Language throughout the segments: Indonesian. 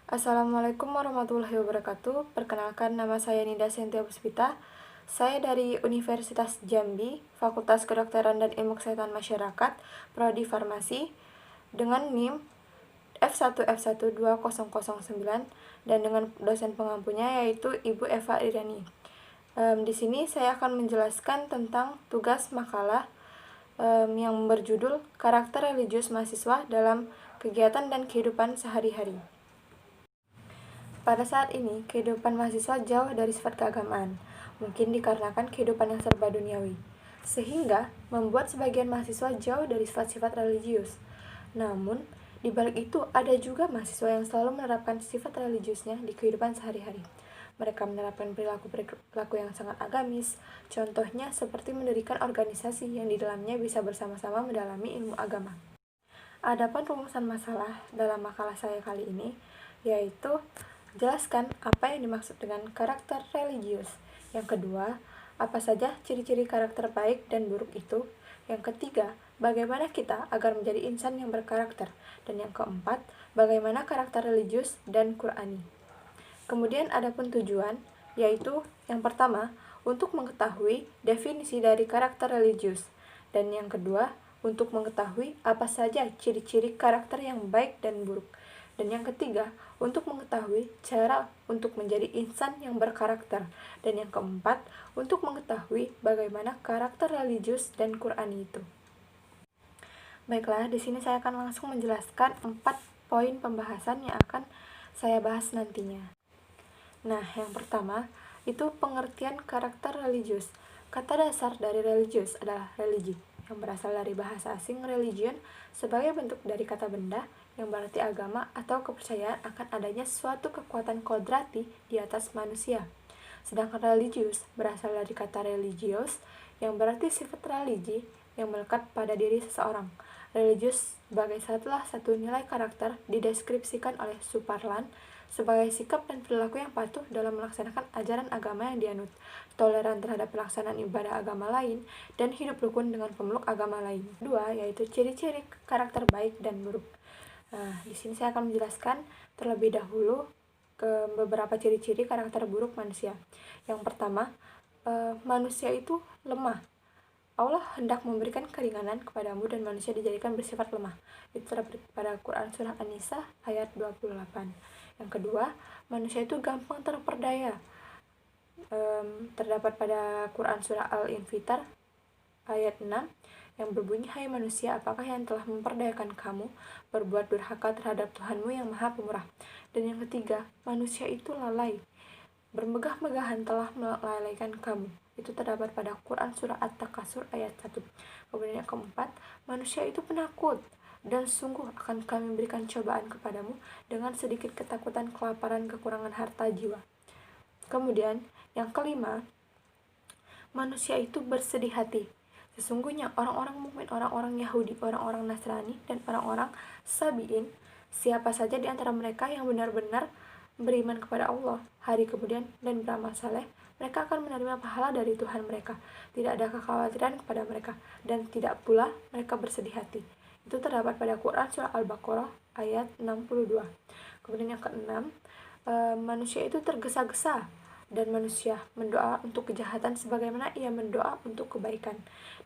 Assalamualaikum warahmatullahi wabarakatuh. Perkenalkan, nama saya Nida Sentia Puspita. Saya dari Universitas Jambi, Fakultas Kedokteran dan Ilmu Kesehatan Masyarakat, Prodi Farmasi, dengan NIM F1F12009 dan dengan dosen pengampunya yaitu Ibu Eva Iriani. Di sini saya akan menjelaskan tentang tugas makalah yang berjudul Karakter Religius Mahasiswa dalam Kegiatan dan Kehidupan Sehari-hari. Pada saat ini, kehidupan mahasiswa jauh dari sifat keagamaan, mungkin dikarenakan kehidupan yang serba duniawi, sehingga membuat sebagian mahasiswa jauh dari sifat-sifat religius. Namun, di balik itu ada juga mahasiswa yang selalu menerapkan sifat religiusnya di kehidupan sehari-hari. Mereka menerapkan perilaku yang sangat agamis, contohnya seperti mendirikan organisasi yang di dalamnya bisa bersama-sama mendalami ilmu agama. Adapun rumusan masalah dalam makalah saya kali ini, yaitu jelaskan apa yang dimaksud dengan karakter religius. Yang kedua, apa saja ciri-ciri karakter baik dan buruk itu. Yang ketiga, bagaimana kita agar menjadi insan yang berkarakter. Dan yang keempat, bagaimana karakter religius dan Qur'ani. Kemudian adapun tujuan, yaitu yang pertama, untuk mengetahui definisi dari karakter religius. Dan yang kedua, untuk mengetahui apa saja ciri-ciri karakter yang baik dan buruk. Dan yang ketiga, untuk mengetahui cara untuk menjadi insan yang berkarakter. Dan yang keempat, untuk mengetahui bagaimana karakter religius dan Qur'ani itu. Baiklah, di sini saya akan langsung menjelaskan 4 poin pembahasan yang akan saya bahas nantinya. Nah, yang pertama, itu pengertian karakter religius. Kata dasar dari religius adalah religi, yang berasal dari bahasa asing religion sebagai bentuk dari kata benda yang berarti agama atau kepercayaan akan adanya suatu kekuatan kodrati di atas manusia. Sedangkan religius berasal dari kata religious yang berarti sifat religi yang melekat pada diri seseorang. Religius sebagai satu nilai karakter dideskripsikan oleh Suparlan sebagai sikap dan perilaku yang patuh dalam melaksanakan ajaran agama yang dianut, toleran terhadap pelaksanaan ibadah agama lain, dan hidup rukun dengan pemeluk agama lain. Dua, yaitu ciri-ciri karakter baik dan buruk. Nah, di sini saya akan menjelaskan terlebih dahulu ke beberapa ciri-ciri karakter buruk manusia. Yang pertama, manusia itu lemah. Allah hendak memberikan keringanan kepadamu dan manusia dijadikan bersifat lemah. Itu terdapat pada Quran Surah An-Nisa ayat 28. Yang kedua, manusia itu gampang terperdaya. Terdapat pada Quran Surah Al-Infitar ayat 6 yang berbunyi, hai manusia, apakah yang telah memperdayakan kamu berbuat durhaka terhadap Tuhanmu yang maha pemurah. Dan yang ketiga, manusia itu lalai, bermegah-megahan telah melalaikan kamu. Itu terdapat pada Quran Surah At-Takasur ayat 1. Kemudian yang keempat, manusia itu penakut, dan sungguh akan kami berikan cobaan kepadamu dengan sedikit ketakutan, kelaparan, kekurangan harta jiwa. Kemudian yang kelima, manusia itu bersedih hati. Sesungguhnya orang-orang mukmin, orang-orang Yahudi, orang-orang Nasrani, dan orang-orang Sabi'in, siapa saja di antara mereka yang benar-benar beriman kepada Allah, hari kemudian, dan beramal saleh, mereka akan menerima pahala dari Tuhan mereka. Tidak ada kekhawatiran kepada mereka, dan tidak pula mereka bersedih hati. Itu terdapat pada Quran Surah Al-Baqarah ayat 62. Kemudian yang keenam, manusia itu tergesa-gesa, dan manusia mendoa untuk kejahatan sebagaimana ia mendoa untuk kebaikan,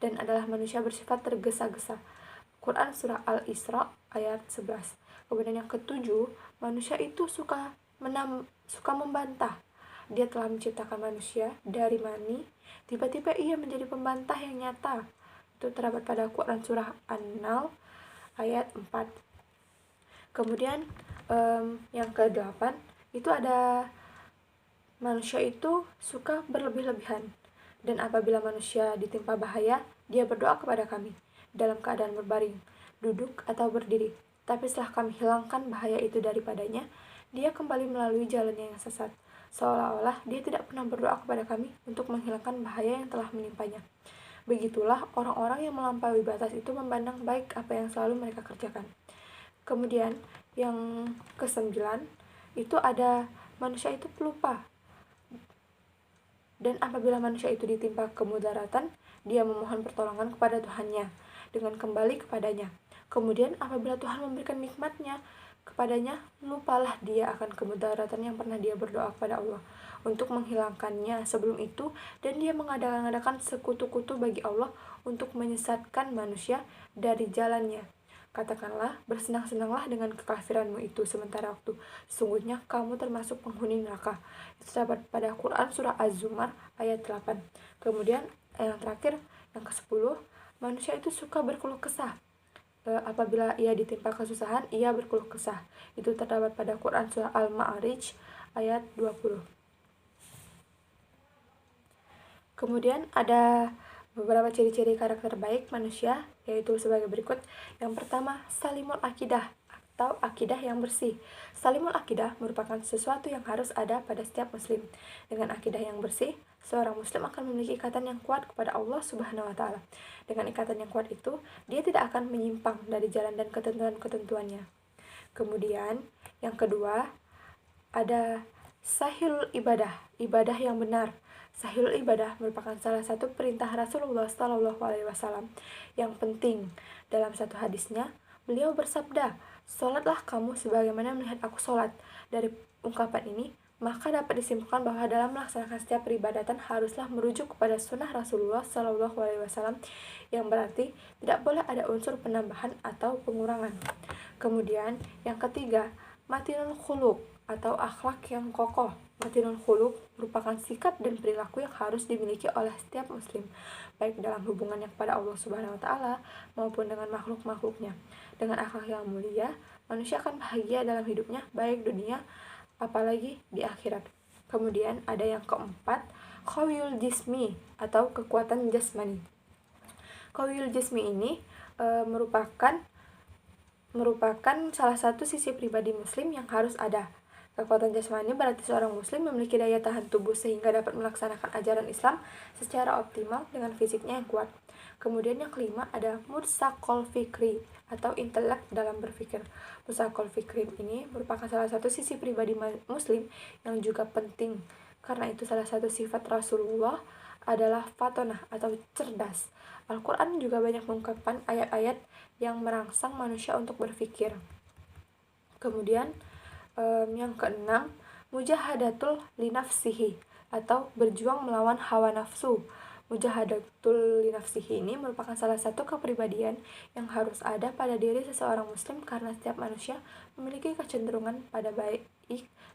dan adalah manusia bersifat tergesa-gesa. Quran Surah Al-Isra ayat 11. Kemudian yang ketujuh, manusia itu suka membantah. Dia telah menciptakan manusia dari mani, tiba-tiba ia menjadi pembantah yang nyata. Itu terdapat pada Quran Surah An-Nahl ayat 4. Kemudian yang ke-8 itu ada manusia itu suka berlebih-lebihan, dan apabila manusia ditimpa bahaya, dia berdoa kepada kami dalam keadaan berbaring, duduk atau berdiri. Tapi setelah kami hilangkan bahaya itu daripadanya, dia kembali melalui jalannya yang sesat, seolah-olah dia tidak pernah berdoa kepada kami untuk menghilangkan bahaya yang telah menimpanya. Begitulah orang-orang yang melampaui batas itu memandang baik apa yang selalu mereka kerjakan. Kemudian yang ke-9 itu ada manusia itu pelupa. Dan apabila manusia itu ditimpa kemudaratan, dia memohon pertolongan kepada Tuhannya dengan kembali kepadanya. Kemudian apabila Tuhan memberikan nikmatnya kepadanya, lupalah dia akan kemudaratan yang pernah dia berdoa kepada Allah untuk menghilangkannya sebelum itu, dan dia mengadakan sekutu-kutu bagi Allah untuk menyesatkan manusia dari jalannya. Katakanlah, bersenang-senanglah dengan kekafiranmu itu sementara waktu. Sesungguhnya kamu termasuk penghuni neraka. Itu terdapat pada Quran surah Az-Zumar ayat 8. Kemudian yang terakhir, yang ke-10, manusia itu suka berkeluh kesah. Apabila ia ditimpa kesusahan, ia berkeluh kesah. Itu terdapat pada Quran surah Al-Ma'arij ayat 20. Kemudian ada beberapa ciri-ciri karakter baik manusia, yaitu sebagai berikut. Yang pertama, salimul akidah atau akidah yang bersih. Salimul akidah merupakan sesuatu yang harus ada pada setiap muslim. Dengan akidah yang bersih, seorang muslim akan memiliki ikatan yang kuat kepada Allah Subhanahu wa taala. Dengan ikatan yang kuat itu, dia tidak akan menyimpang dari jalan dan ketentuan-ketentuannya. Kemudian, yang kedua, ada sahihul ibadah, ibadah yang benar. Sahihul ibadah merupakan salah satu perintah Rasulullah SAW yang penting. Dalam satu hadisnya, beliau bersabda, "Sholatlah kamu sebagaimana melihat aku sholat." Dari ungkapan ini, maka dapat disimpulkan bahwa dalam melaksanakan setiap peribadatan haruslah merujuk kepada sunnah Rasulullah SAW, yang berarti tidak boleh ada unsur penambahan atau pengurangan. Kemudian, yang ketiga, matinul khuluq atau akhlak yang kokoh. Matinul khuluq merupakan sikap dan perilaku yang harus dimiliki oleh setiap muslim, baik dalam hubungannya kepada Allah Subhanahu wa taala maupun dengan makhluk-makhluknya. Dengan akhlak yang mulia, manusia akan bahagia dalam hidupnya, baik dunia apalagi di akhirat. Kemudian ada yang keempat, qawiyul jismi atau kekuatan jasmani. Qawiyul jismi ini merupakan salah satu sisi pribadi muslim yang harus ada. Kekuatan jasmani berarti seorang muslim memiliki daya tahan tubuh sehingga dapat melaksanakan ajaran Islam secara optimal dengan fisiknya yang kuat. Kemudian yang kelima ada mutsaqol fikri atau intelek dalam berpikir. Mutsaqol fikri ini merupakan salah satu sisi pribadi muslim yang juga penting. Karena itu salah satu sifat Rasulullah adalah fatonah atau cerdas. Al-Quran juga banyak mengungkapkan ayat-ayat yang merangsang manusia untuk berpikir. Kemudian yang keenam, mujahadatul linafsihi atau berjuang melawan hawa nafsu. Mujahadatul linafsihi ini merupakan salah satu kepribadian yang harus ada pada diri seseorang muslim karena setiap manusia memiliki kecenderungan pada baik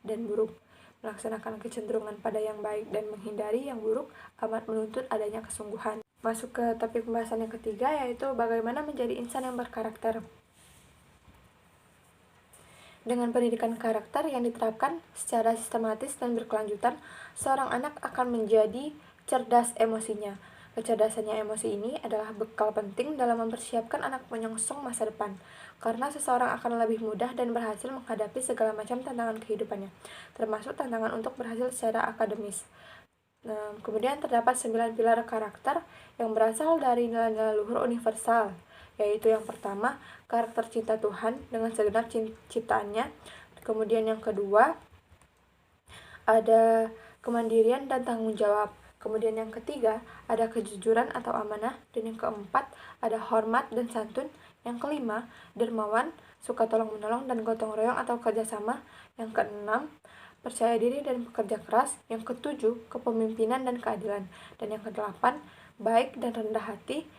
dan buruk. Melaksanakan kecenderungan pada yang baik dan menghindari yang buruk amat menuntut adanya kesungguhan. Masuk ke topik pembahasan yang ketiga, yaitu bagaimana menjadi insan yang berkarakter. Dengan pendidikan karakter yang diterapkan secara sistematis dan berkelanjutan, seorang anak akan menjadi cerdas emosinya. Kecerdasannya emosi ini adalah bekal penting dalam mempersiapkan anak menyongsong masa depan, karena seseorang akan lebih mudah dan berhasil menghadapi segala macam tantangan kehidupannya, termasuk tantangan untuk berhasil secara akademis. Kemudian terdapat 9 pilar karakter yang berasal dari nilai-nilai luhur universal, yaitu yang pertama, karakter cinta Tuhan dengan segenap ciptaannya. Kemudian yang kedua, ada kemandirian dan tanggung jawab. Kemudian yang ketiga, ada kejujuran atau amanah. Dan yang keempat, ada hormat dan santun. Yang kelima, dermawan, suka tolong-menolong dan gotong royong atau kerjasama. Yang keenam, percaya diri dan bekerja keras. Yang ketujuh, kepemimpinan dan keadilan. Dan yang kedelapan, baik dan rendah hati.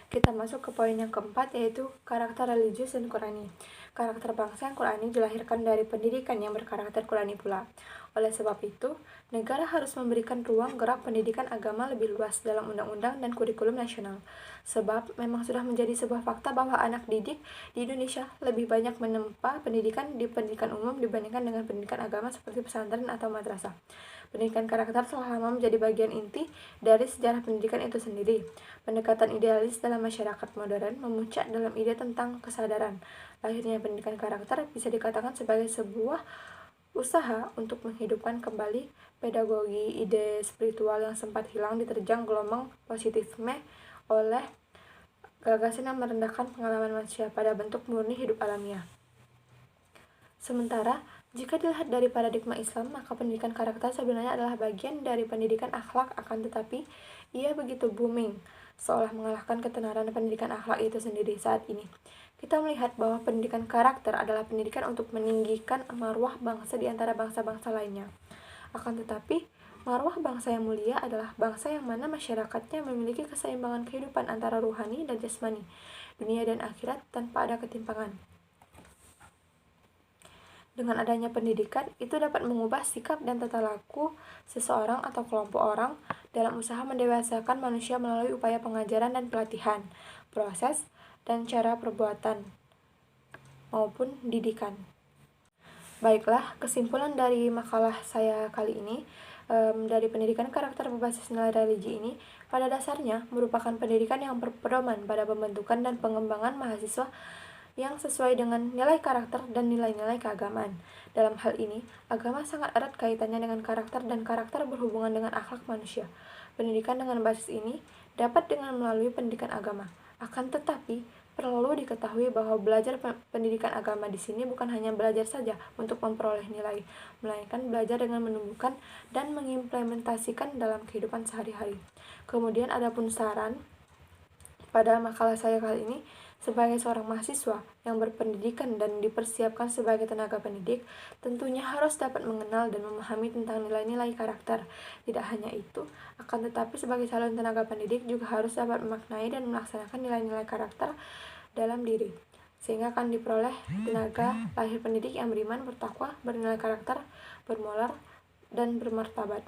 Kita masuk ke poin yang keempat, yaitu karakter religius dan Qurani. Karakter bangsa yang Qurani dilahirkan dari pendidikan yang berkarakter Qurani pula. Oleh sebab itu, negara harus memberikan ruang gerak pendidikan agama lebih luas dalam undang-undang dan kurikulum nasional. Sebab memang sudah menjadi sebuah fakta bahwa anak didik di Indonesia lebih banyak menempa pendidikan di pendidikan umum dibandingkan dengan pendidikan agama seperti pesantren atau madrasah. Pendidikan karakter telah lama menjadi bagian inti dari sejarah pendidikan itu sendiri. Pendekatan idealis dalam masyarakat modern memuncak dalam ide tentang kesadaran. Lahirnya pendidikan karakter bisa dikatakan sebagai sebuah usaha untuk menghidupkan kembali pedagogi ide spiritual yang sempat hilang diterjang gelombang positifme oleh gagasan yang merendahkan pengalaman manusia pada bentuk murni hidup alamiah. Sementara, jika dilihat dari paradigma Islam, maka pendidikan karakter sebenarnya adalah bagian dari pendidikan akhlak, akan tetapi ia begitu booming, seolah mengalahkan ketenaran pendidikan akhlak itu sendiri saat ini. Kita melihat bahwa pendidikan karakter adalah pendidikan untuk meninggikan marwah bangsa di antara bangsa-bangsa lainnya. Akan tetapi, marwah bangsa yang mulia adalah bangsa yang mana masyarakatnya memiliki keseimbangan kehidupan antara ruhani dan jasmani, dunia dan akhirat tanpa ada ketimpangan. Dengan adanya pendidikan, itu dapat mengubah sikap dan tata laku seseorang atau kelompok orang dalam usaha mendewasakan manusia melalui upaya pengajaran dan pelatihan, proses, dan cara perbuatan, maupun didikan. Baiklah, kesimpulan dari makalah saya kali ini, dari pendidikan karakter berbasis nilai religi ini, pada dasarnya merupakan pendidikan yang berpedoman pada pembentukan dan pengembangan mahasiswa yang sesuai dengan nilai karakter dan nilai-nilai keagamaan. Dalam hal ini, agama sangat erat kaitannya dengan karakter dan karakter berhubungan dengan akhlak manusia. Pendidikan dengan basis ini dapat dengan melalui pendidikan agama. Akan tetapi, perlu diketahui bahwa belajar pendidikan agama di sini bukan hanya belajar saja untuk memperoleh nilai, melainkan belajar dengan menumbuhkan dan mengimplementasikan dalam kehidupan sehari-hari. Kemudian adapun saran pada makalah saya kali ini, sebagai seorang mahasiswa yang berpendidikan dan dipersiapkan sebagai tenaga pendidik, tentunya harus dapat mengenal dan memahami tentang nilai-nilai karakter. Tidak hanya itu, akan tetapi sebagai calon tenaga pendidik juga harus dapat memaknai dan melaksanakan nilai-nilai karakter dalam diri, sehingga akan diperoleh tenaga lahir pendidik yang beriman, bertakwa, bernilai karakter, bermoral, dan bermartabat.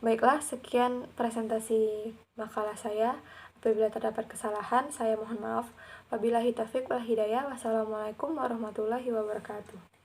Baiklah, sekian presentasi makalah saya. Apabila terdapat kesalahan, saya mohon maaf. Wabillahi taufiq wal hidayah. Wassalamualaikum warahmatullahi wabarakatuh.